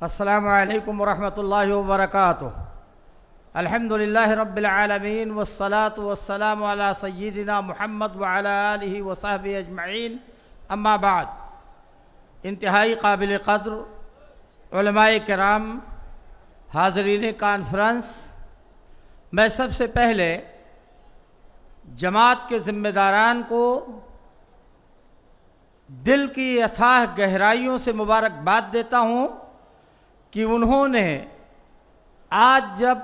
अस्सलामु अलैकुम वरहमतुल्लाहि वबरकातुहू। अल्हम्दुलिल्लाहि रब्बिल आलमीन वस्सलातु वस्सलामु अला सय्यिदिना मुहम्मद व अला आलिहि व सहबिहि अजमईन, अम्मा बाद। इंतहाई काबिल क़द्र उलमाए किराम, हाज़रीन कॉन्फ्रेंस, मैं सबसे पहले जमात के ज़िम्मेदारान को दिल की अथाह गहराइयों से मुबारकबाद देता हूँ कि उन्होंने आज जब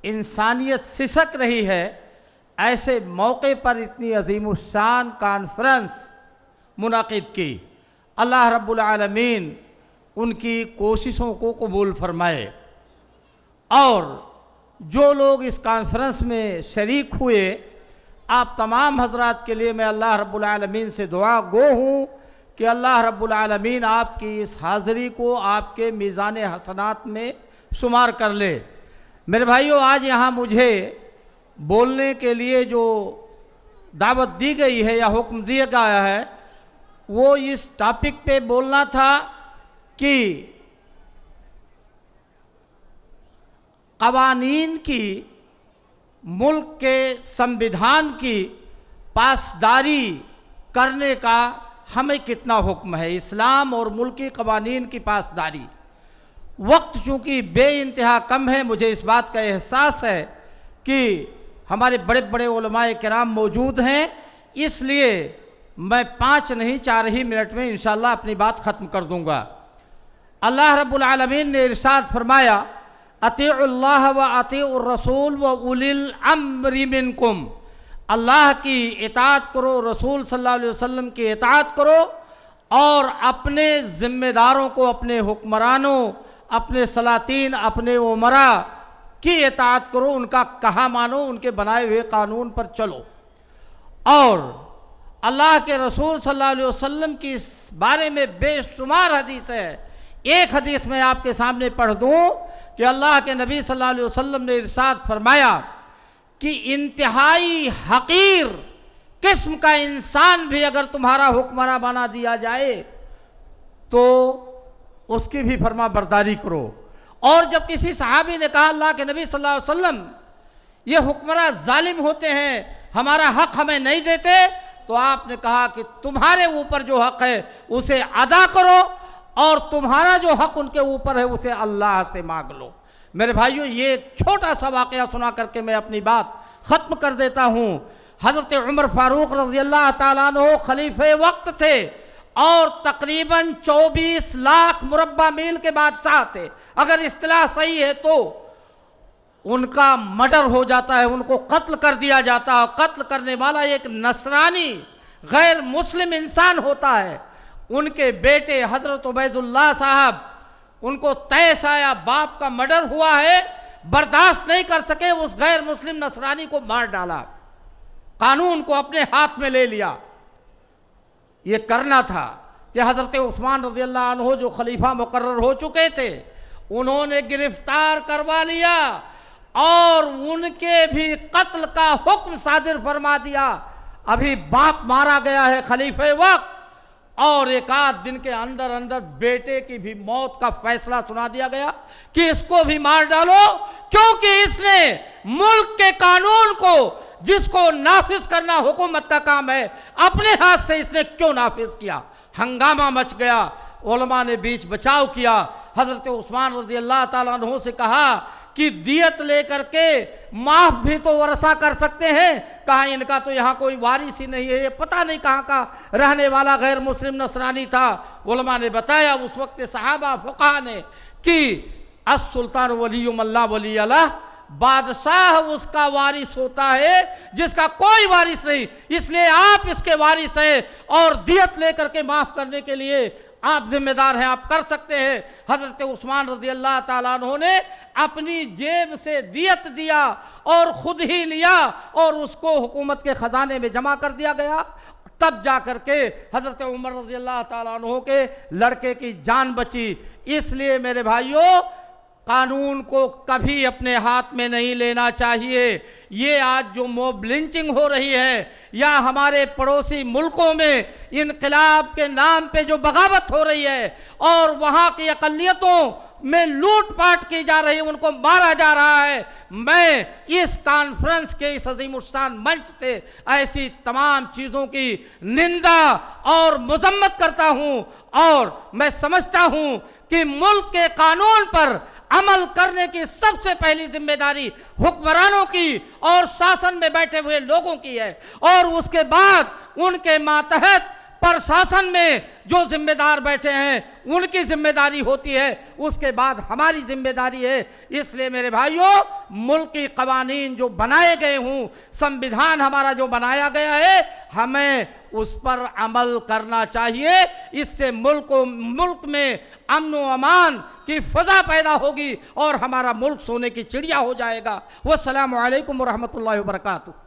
इंसानियत सिसक रही है, ऐसे मौके पर इतनी अज़ीमुश्शान कॉन्फ्रेंस मुनाकिद की। अल्लाह रब्बुल आलमीन उनकी कोशिशों को कबूल फरमाए और जो लोग इस कॉन्फ्रेंस में शरीक हुए, आप तमाम हजरात के लिए मैं अल्लाह रब्बुल आलमीन से दुआ गो हूँ कि अल्लाह रब्बुल आलमीन आपकी इस हाज़िरी को आपके मीज़ान हसनात में शुमार कर ले। मेरे भाइयों, आज यहाँ मुझे बोलने के लिए जो दावत दी गई है या हुक्म दिया गया है, वो इस टॉपिक पे बोलना था कि क़वानीन की, मुल्क के संविधान की पासदारी करने का हमें कितना हुक्म है, इस्लाम और मुल्की क़वानीन की पासदारी। वक्त चूँकि बेइंतहा कम है, मुझे इस बात का एहसास है कि हमारे बड़े बड़े उलमाए किराम मौजूद हैं, इसलिए मैं 5 नहीं 4 ही मिनट में इंशाअल्लाह अपनी बात ख़त्म कर दूँगा। अल्लाह रब्बुल आलमीन ने इरशाद फरमाया, अतीउल्लाह व अतीउर रसूल व उलिल अम्रि मिनकुम। अल्लाह की इताअत करो, रसूल सल्लल्लाहु अलैहि वसल्लम की इताअत करो और अपने ज़िम्मेदारों को, अपने हुक्मरानों, अपने सलातीन, अपने उमरा की इताअत करो, उनका कहा मानो, उनके बनाए हुए कानून पर चलो। और अल्लाह के रसूल सल्लल्लाहु अलैहि वसल्लम की इस बारे में बेशुमार हदीस है। एक हदीस मैं आपके सामने पढ़ दूँ कि अल्लाह के नबी सल्लल्लाहु अलैहि वसल्लम ने इरशाद फरमाया कि इंतहाई हकीर किस्म का इंसान भी अगर तुम्हारा हुक्मरान बना दिया जाए तो उसकी भी फरमा बरदारी करो। और जब किसी सहाबी ने कहा, अल्लाह के नबी सल्लल्लाहु अलैहि वसल्लम, ये हुक्मरान जालिम होते हैं, हमारा हक हमें नहीं देते, तो आपने कहा कि तुम्हारे ऊपर जो हक है उसे अदा करो और तुम्हारा जो हक उनके ऊपर है उसे अल्लाह से मांग लो। मेरे भाइयों, ये छोटा सा वाक़या सुना करके मैं अपनी बात ख़त्म कर देता हूँ। हज़रत उमर फ़ारूक रज़ियल्लाह ताला अन्हु खलीफे वक्त थे और तकरीबन 24 लाख मुरब्बा मील के बादशाह थे। अगर इस्तिलाह सही है तो उनका मर्डर हो जाता है, उनको कत्ल कर दिया जाता है। कत्ल करने वाला एक नसरानी गैर मुस्लिम इंसान होता है। उनके बेटे हज़रत उबैदुल्लाह साहब, उनको तैश आया, बाप का मर्डर हुआ है, बर्दाश्त नहीं कर सके, उस गैर मुस्लिम नसरानी को मार डाला, कानून को अपने हाथ में ले लिया। ये करना था कि हज़रत उस्मान रज़ियल्लाहु अन्हु जो खलीफा मुकर्रर हो चुके थे, उन्होंने गिरफ्तार करवा लिया और उनके भी कत्ल का हुक्म सादिर फरमा दिया। अभी बाप मारा गया है खलीफे वक्त और एक आध दिन के अंदर अंदर बेटे की भी मौत का फैसला सुना दिया गया कि इसको भी मार डालो, क्योंकि इसने मुल्क के कानून को, जिसको नाफिज करना हुकूमत का काम है, अपने हाथ से इसने क्यों नाफिज किया। हंगामा मच गया, उलमा ने बीच बचाव किया। हज़रत उस्मान रज़ी अल्लाह ताला अन्हु से कहा कि दियत लेकर के माफ़ भी तो वरसा कर सकते हैं। कहा इनका तो यहाँ कोई वारिस ही नहीं है, ये पता नहीं कहाँ का रहने वाला गैर मुस्लिम नसरानी था। उलमा ने बताया उस वक्त सहाबा फ़ुक़हा ने कि अस-सुल्तान वलीयुल्लाह वली अल्लाह, बादशाह उसका वारिस होता है जिसका कोई वारिस नहीं, इसलिए आप इसके वारिस हैं और दियत लेकर के माफ़ करने के लिए आप जिम्मेदार हैं, आप कर सकते हैं। हज़रत उस्मान रज़ी अल्लाह ताला अन्हु ने अपनी जेब से दियत दिया और ख़ुद ही लिया और उसको हुकूमत के ख़जाने में जमा कर दिया गया। तब जा कर के हज़रत उमर रज़ी अल्लाह ताला अन्हु के लड़के की जान बची। इसलिए मेरे भाइयों, कानून को कभी अपने हाथ में नहीं लेना चाहिए। ये आज जो मॉब लिंचिंग हो रही है या हमारे पड़ोसी मुल्कों में इनकलाब के नाम पे जो बगावत हो रही है और वहाँ की अक़लियतों में लूटपाट की जा रही है, उनको मारा जा रहा है, मैं इस कॉन्फ्रेंस के इस अज़ीमुश्शान मंच से ऐसी तमाम चीज़ों की निंदा और मज़म्मत करता हूँ। और मैं समझता हूँ कि मुल्क के कानून पर अमल करने की सबसे पहली जिम्मेदारी हुक्मरानों की और शासन में बैठे हुए लोगों की है, और उसके बाद उनके मातहत प्रशासन में जो जिम्मेदार बैठे हैं उनकी जिम्मेदारी होती है, उसके बाद हमारी जिम्मेदारी है। इसलिए मेरे भाइयों, मुल्की कवानीन जो बनाए गए हों, संविधान हमारा जो बनाया गया है, हमें उस पर अमल करना चाहिए। इससे मुल्क में अमन व अमान की फ़ज़ा पैदा होगी और हमारा मुल्क सोने की चिड़िया हो जाएगा। वस्सलामु अलैकुम व रहमतुल्लाहि व बरकातुहू।